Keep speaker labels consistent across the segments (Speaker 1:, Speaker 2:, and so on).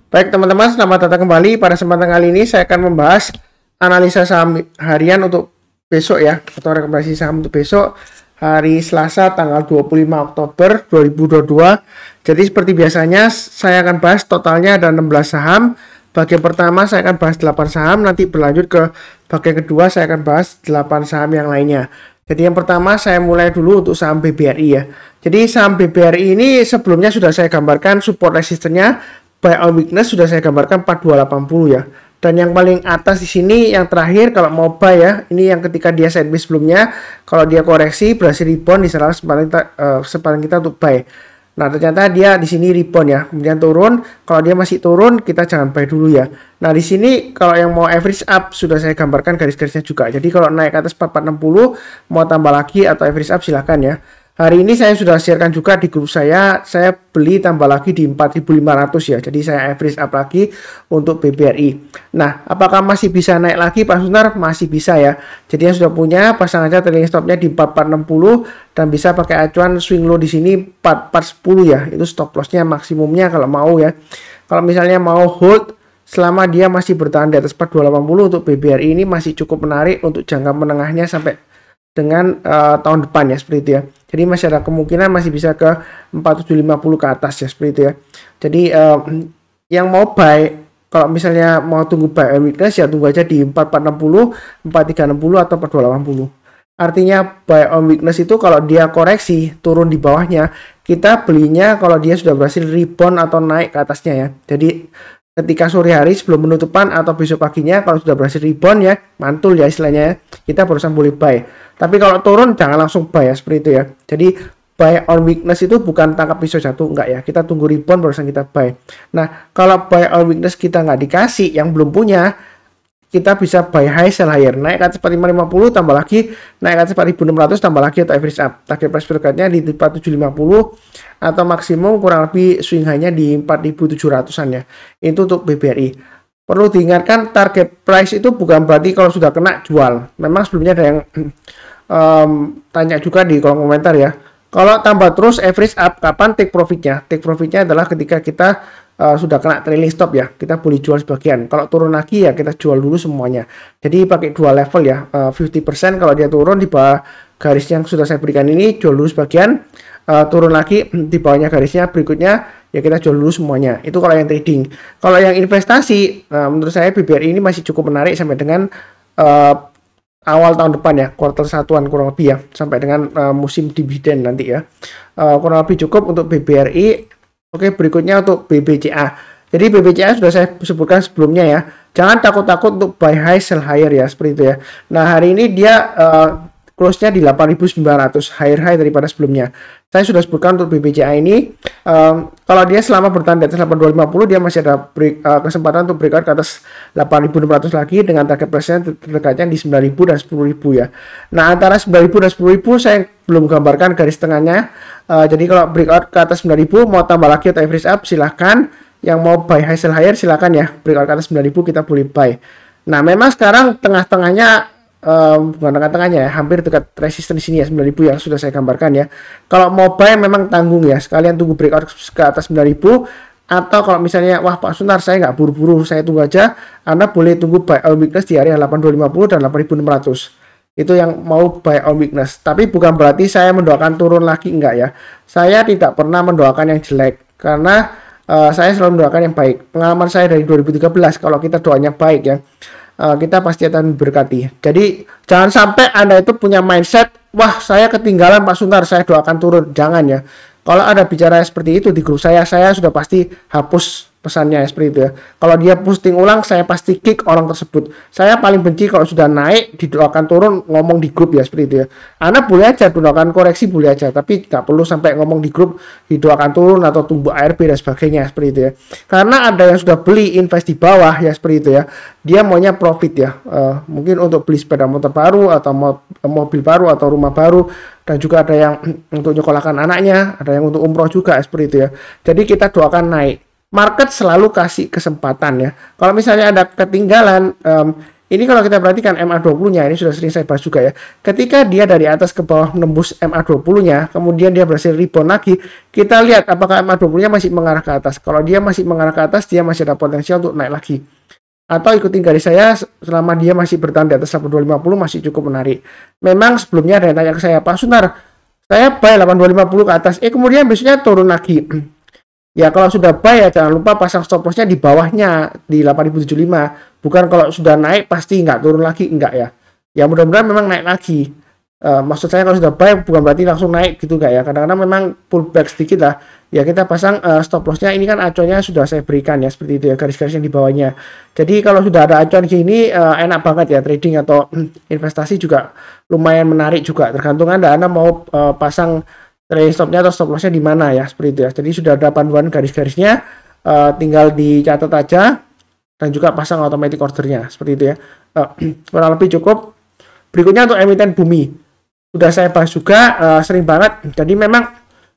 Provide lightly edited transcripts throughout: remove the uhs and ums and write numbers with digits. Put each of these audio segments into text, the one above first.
Speaker 1: Baik teman-teman, selamat datang kembali. Pada kesempatan kali ini saya akan membahas analisa saham harian untuk besok ya, atau rekomendasi saham untuk besok hari Selasa tanggal 25 Oktober 2022. Jadi seperti biasanya saya akan bahas totalnya ada 16 saham. Bagian pertama saya akan bahas 8 saham, nanti berlanjut ke bagian kedua saya akan bahas 8 saham yang lainnya. Jadi yang pertama saya mulai dulu untuk saham BBRI ya. Jadi saham BBRI ini sebelumnya sudah saya gambarkan support resistennya, buy on weakness sudah saya gambarkan 4280 ya. Dan yang paling atas di sini yang terakhir kalau mau buy ya, ini yang ketika dia sideways sebelumnya, kalau dia koreksi berhasil rebound di salah kesempatan kita untuk buy. Nah, ternyata dia di sini rebound ya, kemudian turun. Kalau dia masih turun, kita jangan buy dulu ya. Nah, di sini kalau yang mau average up sudah saya gambarkan garis-garisnya juga. Jadi kalau naik ke atas 4460 mau tambah lagi atau average up silahkan ya. Hari ini saya sudah sharekan juga di grup saya beli tambah lagi di 4.500 ya. Jadi saya average up lagi untuk BBRI. Nah, apakah masih bisa naik lagi Pak Sunar? Masih bisa ya. Jadi yang sudah punya pasang aja trailing stopnya di 4460 dan bisa pakai acuan swing low di sini 4410 ya. Itu stop lossnya maksimumnya kalau mau ya. Kalau misalnya mau hold selama dia masih bertahan di atas 4280 untuk BBRI ini masih cukup menarik untuk jangka menengahnya sampai dengan tahun depan ya seperti itu ya. Jadi masih ada kemungkinan masih bisa ke 4750 ke atas ya seperti itu ya. Jadi yang mau buy kalau misalnya mau tunggu buy on weakness ya tunggu aja di 4460, 4360 atau 4280. Artinya buy on weakness itu kalau dia koreksi turun di bawahnya, kita belinya kalau dia sudah berhasil rebound atau naik ke atasnya ya. Jadi ketika sore hari sebelum penutupan atau besok paginya kalau sudah berhasil rebound ya, mantul ya istilahnya ya, kita barusan boleh buy. Tapi kalau turun jangan langsung buy ya seperti itu ya. Jadi buy on weakness itu bukan tangkap pisau jatuh, enggak ya. Kita tunggu rebound barusan kita buy. Nah, kalau buy on weakness kita nggak dikasih yang belum punya, kita bisa buy high sell higher, naik ke atas 4550 tambah lagi, naik ke atas 4600 tambah lagi atau average up. Target price berikutnya di 4750 atau maksimum kurang lebih swing high-nya di 4700-an ya. Itu untuk BBRI. Perlu diingatkan target price itu bukan berarti kalau sudah kena jual. Memang sebelumnya ada yang tanya juga di kolom komentar ya. Kalau tambah terus average up, kapan take profitnya? Take profitnya adalah ketika kita sudah kena trailing stop ya, kita boleh jual sebagian. Kalau turun lagi ya kita jual dulu semuanya. Jadi pakai dua level ya, 50% kalau dia turun di bawah garis yang sudah saya berikan ini, jual dulu sebagian, turun lagi di bawahnya garisnya berikutnya ya kita jual dulu semuanya. Itu kalau yang trading. Kalau yang investasi, menurut saya BBRI ini masih cukup menarik sampai dengan awal tahun depan ya, kuartal satuan kurang lebih ya, sampai dengan musim dividen nanti ya. Kurang lebih cukup untuk BBRI. Oke, berikutnya untuk BBCA. Jadi BBCA sudah saya sebutkan sebelumnya ya. Jangan takut-takut untuk buy high sell higher ya, seperti itu ya. Nah, hari ini dia close-nya di 8.900, higher high daripada sebelumnya. Saya sudah sebutkan untuk BBCA ini kalau dia selama bertahan di atas 8250 dia masih ada kesempatan untuk breakout ke atas 8.600 lagi dengan target price-nya terdekatnya di 9.000 dan 10.000 ya. Nah, antara 9.000 dan 10.000 saya belum gambarkan garis tengahnya. Jadi kalau breakout ke atas 9.000 mau tambah lagi atau average up silahkan. Yang mau buy high sell higher silahkan ya. Breakout ke atas 9.000 kita boleh buy. Nah, memang sekarang tengah-tengahnya bukan tengah-tengahnya ya, hampir dekat resisten di sini ya 9.000 yang sudah saya gambarkan ya. Kalau mau buy memang tanggung ya, sekalian tunggu breakout ke atas 9.000 atau kalau misalnya wah Pak Sunar saya nggak buru-buru, saya tunggu aja, Anda boleh tunggu buy on weakness di area 8.250 dan 8.600. Itu yang mau buy on weakness. Tapi bukan berarti saya mendoakan turun lagi, enggak ya. Saya tidak pernah mendoakan yang jelek karena saya selalu mendoakan yang baik. Pengalaman saya dari 2013 kalau kita doanya baik ya, kita pasti akan berkati. Jadi jangan sampai Anda itu punya mindset, wah saya ketinggalan Pak Sunar, saya doakan turun. Jangan ya. Kalau ada bicara seperti itu di grup saya sudah pasti hapus pesannya seperti itu ya. Kalau dia posting ulang, saya pasti kick orang tersebut. Saya paling benci kalau sudah naik, didoakan turun, ngomong di grup ya seperti itu ya. Anda boleh aja doakan koreksi, boleh aja, tapi nggak perlu sampai ngomong di grup, didoakan turun atau tunggu ARB dan sebagainya seperti itu ya. Karena ada yang sudah beli invest di bawah ya seperti itu ya. Dia maunya profit ya. Mungkin untuk beli sepeda motor baru atau mobil baru atau rumah baru. Dan juga ada yang untuk nyekolahkan anaknya, ada yang untuk umroh juga seperti itu ya. Jadi kita doakan naik. Market selalu kasih kesempatan ya. Kalau misalnya ada ketinggalan, Ini kalau kita perhatikan MA20-nya, ini sudah sering saya bahas juga ya. Ketika dia dari atas ke bawah menembus MA20-nya, kemudian dia berhasil rebound lagi, kita lihat apakah MA20-nya masih mengarah ke atas. Kalau dia masih mengarah ke atas, dia masih ada potensial untuk naik lagi. Atau ikutin garis saya, selama dia masih bertahan di atas 8250 masih cukup menarik. Memang sebelumnya ada yang tanya ke saya, Pak Sunar, saya buy 8250 ke atas, kemudian besoknya turun lagi. Ya kalau sudah buy ya jangan lupa pasang stop lossnya di bawahnya di 8075. Bukan kalau sudah naik pasti nggak turun lagi, enggak ya. Ya mudah-mudahan memang naik lagi. Maksud saya kalau sudah buy bukan berarti langsung naik gitu enggak ya. Kadang-kadang memang pullback sedikit lah. Ya kita pasang stop lossnya, ini kan acuannya sudah saya berikan ya seperti itu ya, garis-garis yang di bawahnya. Jadi kalau sudah ada acuan gini enak banget ya trading atau investasi juga lumayan menarik juga. Tergantung Anda mau pasang trailing stopnya atau stop lossnya di mana ya seperti itu ya. Jadi sudah ada panduan garis-garisnya, tinggal dicatat aja dan juga pasang automatic ordernya seperti itu ya. Kurang lebih cukup. Berikutnya untuk emiten bumi sudah saya bahas juga, sering banget. Jadi memang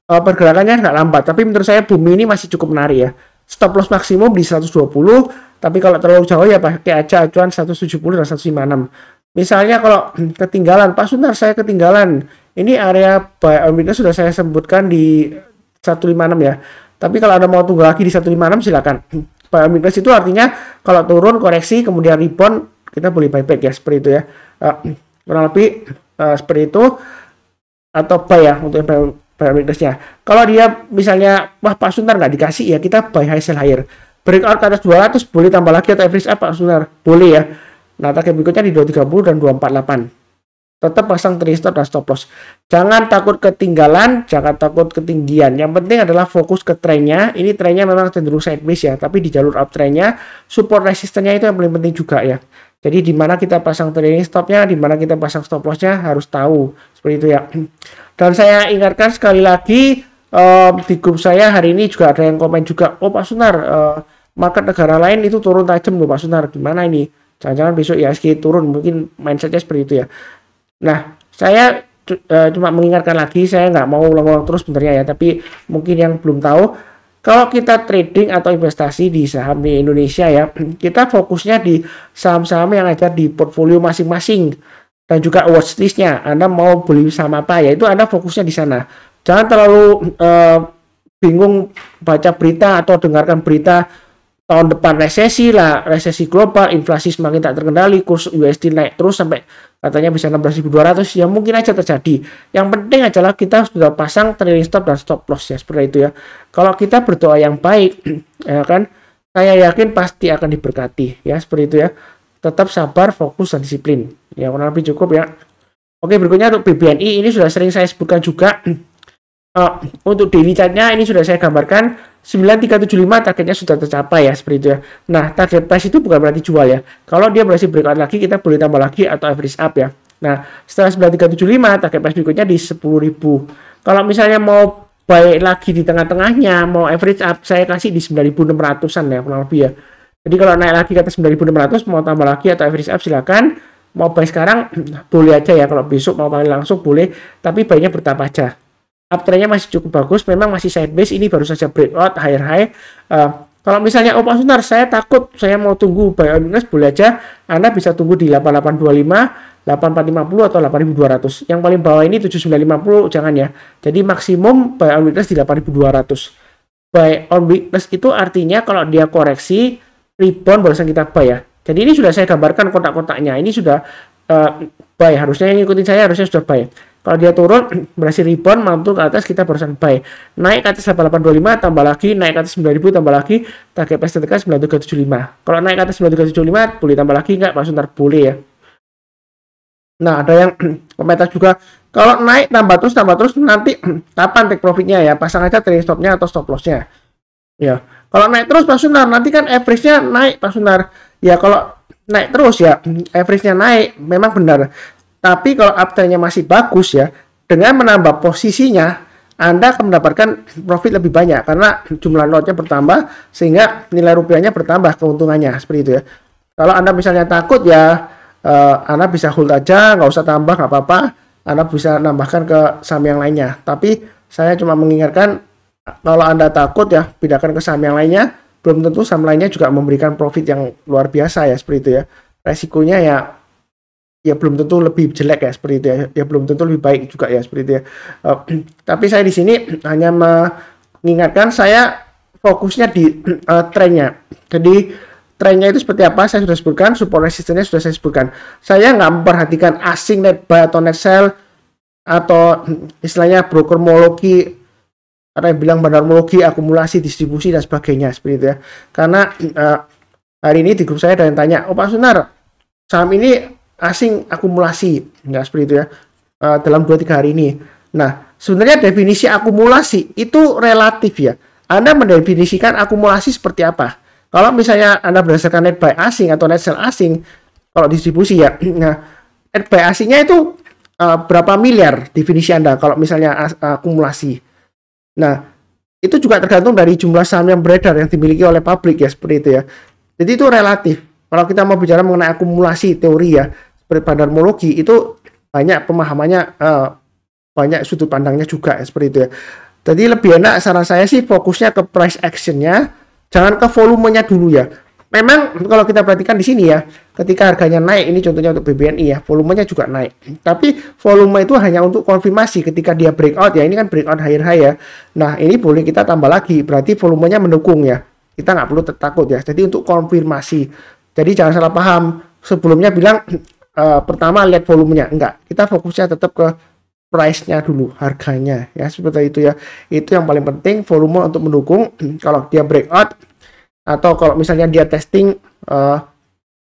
Speaker 1: pergerakannya nggak lambat, tapi menurut saya bumi ini masih cukup menarik ya. Stop loss maksimum di 120, tapi kalau terlalu jauh ya pakai aja acuan 170 dan 156. Misalnya kalau ketinggalan, Pak Sunar saya ketinggalan. Ini area buy on weakness sudah saya sebutkan di 156 ya. Tapi kalau Anda mau tunggu lagi di 156 silakan. Buy on weakness itu artinya kalau turun koreksi kemudian rebound kita boleh buyback ya seperti itu ya. Kurang lebih seperti itu, atau buy ya untuk buy on weakness-nya. Kalau dia misalnya wah Pak Sunar nggak dikasih ya kita buy high sell higher. Breakout ke atas 200 boleh tambah lagi atau average up Pak Sunar? Boleh ya. Nah, target berikutnya di 230 dan 248. Tetap pasang trailing stop dan stop loss. Jangan takut ketinggalan, jangan takut ketinggian. Yang penting adalah fokus ke trennya. Ini trennya memang cenderung sideways ya, tapi di jalur uptrendnya, support resistennya itu yang paling penting juga ya. Jadi di mana kita pasang trailing stopnya, di mana kita pasang stop lossnya harus tahu seperti itu ya. Dan saya ingatkan sekali lagi, di grup saya hari ini juga ada yang komen juga, oh Pak Sunar, market negara lain itu turun tajam loh Pak Sunar, gimana ini? Jangan-jangan besok IHSG turun, mungkin mindsetnya seperti itu ya. Nah, saya cuma mengingatkan lagi, saya nggak mau ulang-ulang terus sebenarnya ya, tapi mungkin yang belum tahu, kalau kita trading atau investasi di saham di Indonesia ya, kita fokusnya di saham-saham yang ada di portfolio masing-masing dan juga watchlist-nya. Anda mau beli saham apa ya, itu Anda fokusnya di sana. Jangan terlalu bingung baca berita atau dengarkan berita tahun depan resesi lah, resesi global, inflasi semakin tak terkendali, kurs USD naik terus sampai katanya bisa 16.200, ya mungkin aja terjadi. Yang penting adalah kita sudah pasang trailing stop dan stop loss ya, seperti itu ya. Kalau kita berdoa yang baik, ya kan, saya yakin pasti akan diberkati ya, seperti itu ya. Tetap sabar, fokus dan disiplin. Ya kurang lebih cukup ya. Oke, berikutnya untuk BBNI ini sudah sering saya sebutkan juga. Untuk daily chartnya ini sudah saya gambarkan 9375 targetnya sudah tercapai ya seperti itu ya. Nah target price itu bukan berarti jual ya. Kalau dia berhasil breakout lagi kita boleh tambah lagi atau average up ya. Nah setelah 9375 target price berikutnya di 10.000. Kalau misalnya mau buy lagi di tengah-tengahnya, mau average up saya kasih di 9.600an ya kurang lebih ya. Jadi kalau naik lagi ke atas 9.600 mau tambah lagi atau average up silakan. Mau buy sekarang boleh aja ya, kalau besok mau balik langsung boleh, tapi buy-nya bertahap aja. Uptrendnya masih cukup bagus, memang masih sideways, ini baru saja breakout higher high. Kalau misalnya Pak Sunar saya takut, saya mau tunggu buy on weakness, boleh aja Anda bisa tunggu di 8825, 8450 atau 8200. Yang paling bawah ini 7950 jangan ya. Jadi maksimum buy on weakness di 8200. Buy on weakness itu artinya kalau dia koreksi rebound barusan kita buy ya. Jadi ini sudah saya gambarkan kotak-kotaknya. Ini sudah buy, harusnya yang ngikutin saya harusnya sudah buy. Kalau dia turun, berhasil rebound, mampu ke atas, kita barusan buy. Naik ke atas 8825, tambah lagi, naik ke atas 9000, tambah lagi, target price terdekat 9375. Kalau naik ke atas 9375, boleh tambah lagi nggak? Pak Sunar boleh ya. Nah, ada yang komentar juga, kalau naik tambah terus, nanti kapan take profitnya ya? Pasang aja trailing stopnya atau stop lossnya. Ya, kalau naik terus Pak Sunar, nanti kan average-nya naik Pak Sunar. Ya, kalau naik terus ya, average-nya naik, memang benar. Tapi kalau uptrend-nya masih bagus ya, dengan menambah posisinya, Anda akan mendapatkan profit lebih banyak karena jumlah lotnya bertambah sehingga nilai rupiahnya bertambah, keuntungannya seperti itu ya. Kalau Anda misalnya takut ya, Anda bisa hold aja, nggak usah tambah, nggak apa-apa. Anda bisa nambahkan ke saham yang lainnya. Tapi saya cuma mengingatkan kalau Anda takut ya, pindahkan ke saham yang lainnya. Belum tentu saham lainnya juga memberikan profit yang luar biasa ya, seperti itu ya. resikonya ya belum tentu lebih jelek ya seperti itu ya. Ya belum tentu lebih baik juga ya seperti itu ya. Tapi saya di sini hanya mengingatkan, saya fokusnya di trennya. Jadi trennya itu seperti apa saya sudah sebutkan, support resistance-nya sudah saya sebutkan. Saya nggak memperhatikan asing net buy atau net sell atau istilahnya brokermologi, ada yang bilang bandarmologi, akumulasi, distribusi dan sebagainya seperti itu ya. Karena hari ini di grup saya ada yang tanya, oh Pak Sunar, saham ini asing akumulasi, nggak seperti itu ya, dalam 2-3 hari ini. Nah, sebenarnya definisi akumulasi itu relatif ya. Anda mendefinisikan akumulasi seperti apa? Kalau misalnya Anda berdasarkan net buy asing atau net sell asing, kalau distribusi ya, nah net buy asingnya itu berapa miliar definisi Anda kalau misalnya akumulasi. Nah, itu juga tergantung dari jumlah saham yang beredar yang dimiliki oleh publik ya, seperti itu ya. Jadi itu relatif. Kalau kita mau bicara mengenai akumulasi teori ya, seperti bandarmologi, itu banyak pemahamannya, banyak sudut pandangnya juga ya, seperti itu ya. Jadi lebih enak saran saya sih fokusnya ke price action-nya, jangan ke volumenya dulu ya. Memang kalau kita perhatikan di sini ya, ketika harganya naik, ini contohnya untuk BBNI ya, volumenya juga naik. Tapi volume itu hanya untuk konfirmasi ketika dia breakout ya, ini kan breakout higher high ya. Nah, ini boleh kita tambah lagi, berarti volumenya mendukung ya. Kita nggak perlu takut ya. Jadi untuk konfirmasi. Jadi jangan salah paham. Sebelumnya bilang pertama lihat volumenya, enggak. Kita fokusnya tetap ke price-nya dulu, harganya ya, seperti itu ya. Itu yang paling penting, volume untuk mendukung. Kalau dia breakout atau kalau misalnya dia testing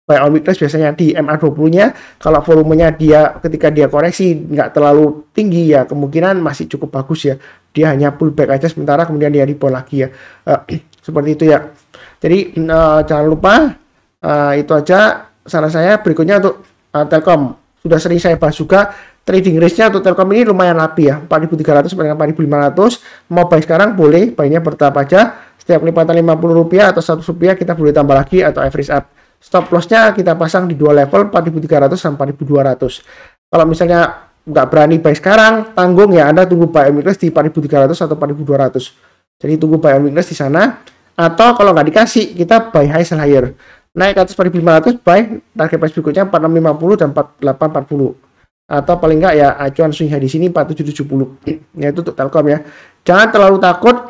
Speaker 1: buy on weakness biasanya di MA20-nya, kalau volumenya dia ketika dia koreksi nggak terlalu tinggi ya, kemungkinan masih cukup bagus ya. Dia hanya pullback aja sementara kemudian dia rebound lagi ya. Seperti itu ya. Jadi jangan lupa, itu aja saran saya. Berikutnya untuk Telkom, sudah sering saya bahas juga. Trading range-nya untuk Telkom ini lumayan rapi ya, 4.300 sampai dengan 4.500. Mau buy sekarang boleh, buy-nya bertahap aja. Setiap kelipatan Rp50 atau Rp100 kita boleh tambah lagi atau average up. Stop loss-nya kita pasang di dua level, 4.300 sampai 4.200. Kalau misalnya nggak berani buy sekarang, tanggung ya, Anda tunggu buy on weakness di 4.300 atau 4.200. Jadi tunggu buy on weakness di sana. Atau kalau nggak dikasih, kita buy high sell higher. Naik ke atas 4.500, buy target price berikutnya 4650 dan 4840. Atau paling enggak ya acuan swing high di sini 4770. Ya itu untuk Telkom ya. Jangan terlalu takut,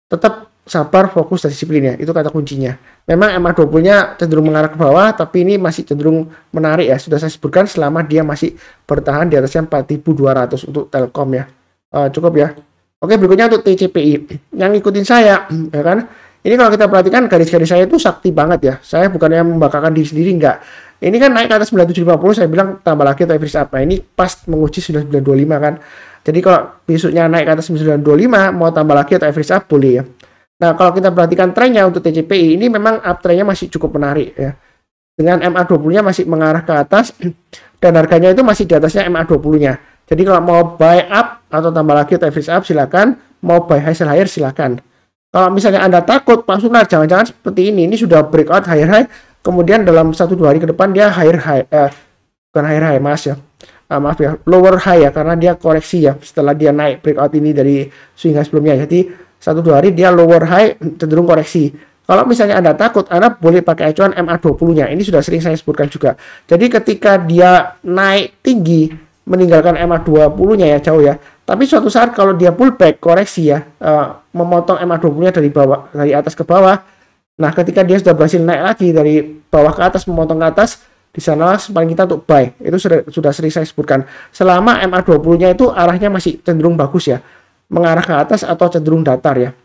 Speaker 1: tetap sabar, fokus dan disiplin ya. Itu kata kuncinya. Memang MA20-nya cenderung mengarah ke bawah, tapi ini masih cenderung menarik ya. Sudah saya sebutkan selama dia masih bertahan di atasnya 4.200 untuk Telkom ya. Cukup ya. Oke, berikutnya untuk TCPI. Yang ngikutin saya ya kan. Ini kalau kita perhatikan garis-garis saya itu sakti banget ya. Saya bukannya membanggakan diri sendiri, enggak. Ini kan naik ke atas 9750, saya bilang tambah lagi atau average up. Nah, ini pas menguji 9925 kan. Jadi kalau besoknya naik ke atas 9925, mau tambah lagi atau average up boleh ya. Nah, kalau kita perhatikan trennya untuk TCPI, ini memang uptrendnya masih cukup menarik ya. Dengan MA20-nya masih mengarah ke atas, dan harganya itu masih di atasnya MA20-nya. Jadi kalau mau buy up atau tambah lagi atau average up, silakan. Mau buy high sell higher, silakan. Kalau misalnya Anda takut, Pak Sunar, jangan-jangan seperti ini sudah breakout higher high, kemudian dalam 1-2 hari ke depan dia higher high, bukan higher high, maaf ya, lower high ya, karena dia koreksi ya, setelah dia naik breakout ini dari swing high sebelumnya. Jadi 1-2 hari dia lower high, cenderung koreksi. Kalau misalnya Anda takut, Anda boleh pakai acuan MA20-nya. Ini sudah sering saya sebutkan juga. Jadi ketika dia naik tinggi, meninggalkan MA20-nya ya, jauh ya. Tapi suatu saat kalau dia pullback, koreksi ya, memotong MA20-nya dari bawah, dari atas ke bawah. Nah, ketika dia sudah berhasil naik lagi dari bawah ke atas, memotong ke atas, di sana paling kita untuk buy. Itu sudah sering saya sebutkan. Selama MA20-nya itu arahnya masih cenderung bagus ya, mengarah ke atas atau cenderung datar ya.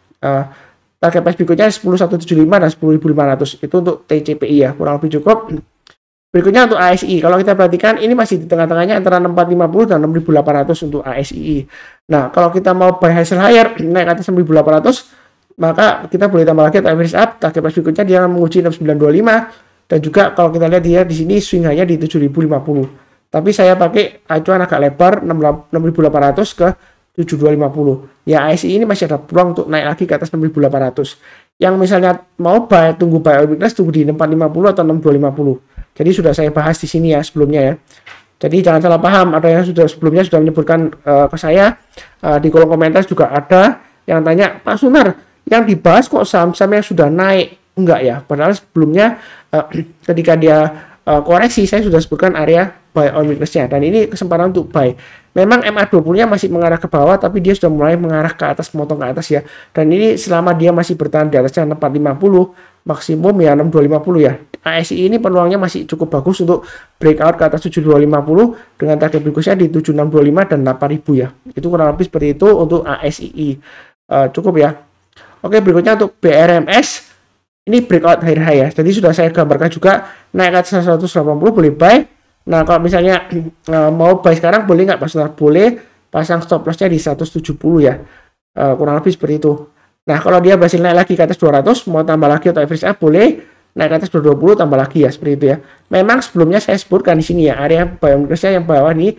Speaker 1: Target price berikutnya 10.175 dan 10.500. Itu untuk TCPI ya, kurang lebih cukup. Berikutnya untuk ASI. Kalau kita perhatikan ini masih di tengah-tengahnya antara 6450 dan 6800 untuk ASI. Nah, kalau kita mau buy high sell higher naik ke atas 6800, maka kita boleh tambah lagi average up. Target price berikutnya dia menguji 6925 dan juga kalau kita lihat dia di sini swing high-nya di 7050. Tapi saya pakai acuan agak lebar 6800 ke 7250. Ya, ASI ini masih ada peluang untuk naik lagi ke atas 6800. Yang misalnya mau buy, tunggu buy on weakness, tunggu di 6450 atau 6250. Jadi sudah saya bahas di sini ya sebelumnya ya. Jadi jangan salah paham, ada yang sebelumnya sudah menyebutkan ke saya, di kolom komentar juga ada yang tanya, Pak Sunar, yang dibahas kok saham-saham yang sudah naik enggak ya. Padahal sebelumnya ketika dia koreksi saya sudah sebutkan area buy on weakness-nya, dan ini kesempatan untuk buy. Memang MA20-nya masih mengarah ke bawah, tapi dia sudah mulai mengarah ke atas, motong ke atas ya. Dan ini selama dia masih bertahan di atasnya 6450, maksimum ya 6250 ya. ASI ini peluangnya masih cukup bagus untuk breakout ke atas 7250 dengan target berikutnya di 7625 dan 8000 ya. Itu kurang lebih seperti itu untuk ASII. Cukup ya. Oke, berikutnya untuk BRMS. Ini breakout high ya. Jadi sudah saya gambarkan juga, naik ke atas 180 boleh buy. Nah, kalau misalnya mau buy sekarang boleh nggak, Mas? Boleh, pasang stop loss-nya di 170 ya. Kurang lebih seperti itu. Nah, kalau dia berhasil naik lagi ke atas 200, mau tambah lagi atau average up boleh, naik ke atas 220 tambah lagi ya, seperti itu ya. Memang sebelumnya saya sebutkan di sini ya, area buy on weakness-nya yang bawah nih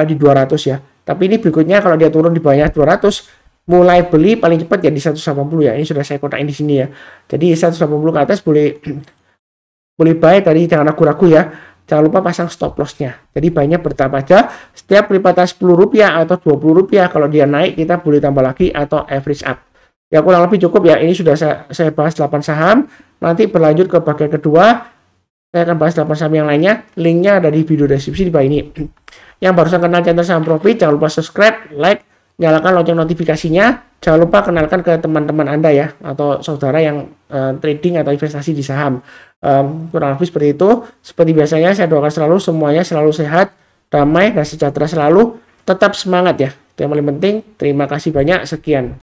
Speaker 1: di 200 ya. Tapi ini berikutnya kalau dia turun di bawahnya 200, mulai beli paling cepat ya di 180 ya. Ini sudah saya kotakin di sini ya. Jadi 180 ke atas boleh boleh buy, tadi jangan ragu-ragu ya. Jangan lupa pasang stop loss-nya. Jadi banyak bertahap aja. Setiap kelipatan Rp10 atau Rp20 kalau dia naik kita boleh tambah lagi atau average up. Ya kurang lebih cukup ya. Ini sudah saya bahas 8 saham. Nanti berlanjut ke bagian kedua. Saya akan bahas 8 saham yang lainnya. Linknya ada di video deskripsi di bawah ini. Yang barusan kenal channel Saham Profit, jangan lupa subscribe, like, nyalakan lonceng notifikasinya. Jangan lupa kenalkan ke teman-teman Anda ya, atau saudara yang trading atau investasi di saham. Kurang lebih seperti itu. Seperti biasanya saya doakan selalu semuanya selalu sehat, damai, dan sejahtera selalu. Tetap semangat ya. Itu yang paling penting. Terima kasih banyak. Sekian.